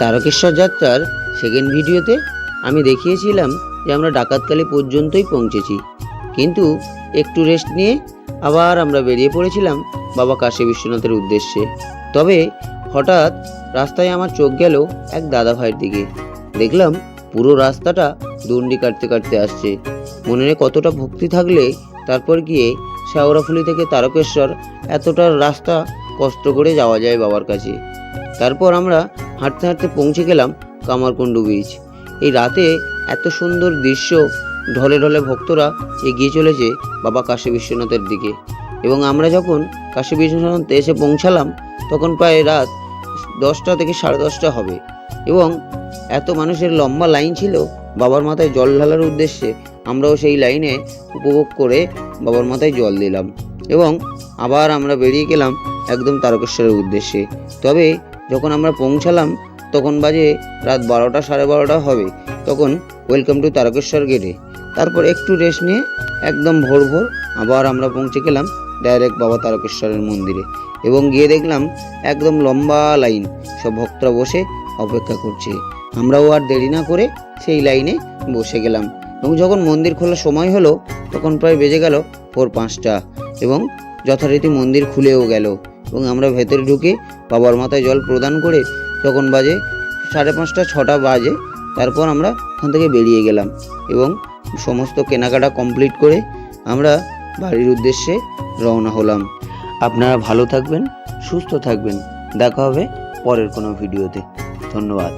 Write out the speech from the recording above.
তারকেশ্বর যাত্রার সেকেন্ড ভিডিওতে আমি দেখিয়েছিলাম যে আমরা ডাকাতকালী পর্যন্তই পৌঁছেছি, কিন্তু একটু রেস্ট নিয়ে আবার আমরা বেরিয়ে পড়েছিলাম বাবা কাশী বিশ্বনাথের উদ্দেশ্যে। তবে হঠাৎ রাস্তায় আমার চোখ গেল এক দাদা ভাইয়ের দিকে। দেখলাম পুরো রাস্তাটা দণ্ডি কাটতে কাটতে আসছে। মনে কতটা ভক্তি থাকলে তারপর গিয়ে শেওড়াফুলি থেকে তারকেশ্বর এতটা রাস্তা কষ্ট করে যাওয়া যায় বাবার কাছে। তারপর আমরা হাঁটতে হাঁটতে পৌঁছে গেলাম কামারকুণ্ডু বীচ। এই রাতে এত সুন্দর দৃশ্য, ঢলে ঢলে ভক্তরা এগিয়ে চলেছে বাবা কাশী বিশ্বনাথের দিকে। এবং আমরা যখন কাশী বিশ্বনাথে এসে পৌঁছালাম তখন প্রায় রাত 10টা থেকে 10:30 হবে, এবং এত মানুষের লম্বা লাইন ছিল বাবার মাথায় জল ঢালার উদ্দেশ্যে। আমরাও সেই লাইনে উপভোগ করে বাবার মাথায় জল দিলাম এবং আবার আমরা বেরিয়ে গেলাম একদম তারকেশ্বরের উদ্দেশ্যে। তবে যখন আমরা পৌঁছালাম তখন বাজে রাত 12টা 12:30 হবে। তখন ওয়েলকাম টু তারকেশ্বর গেটে। তারপর একটু রেস্ট নিয়ে একদম ভোর ভোর আবার আমরা পৌঁছে গেলাম ডাইরেক্ট বাবা তারকেশ্বরের মন্দিরে, এবং গিয়ে দেখলাম একদম লম্বা লাইন, সব ভক্তরা বসে অপেক্ষা করছে। আমরাও আর দেরি না করে সেই লাইনে বসে গেলাম, এবং যখন মন্দির খোলার সময় হলো তখন প্রায় বেজে গেল ভোর 5টা, এবং যথারীতি মন্দির খুলেও গেল। এবং আমরা ভেতরে ঢুকে বাবার মাথায় জল প্রদান করে যখন বাজে 5:30 6টা বাজে, তারপর আমরা ওখান থেকে বেরিয়ে গেলাম এবং সমস্ত কেনাকাটা কমপ্লিট করে আমরা বাড়ির উদ্দেশ্যে রওনা হলাম। আপনারা ভালো থাকবেন, সুস্থ থাকবেন। দেখা হবে পরের কোনো ভিডিওতে। ধন্যবাদ।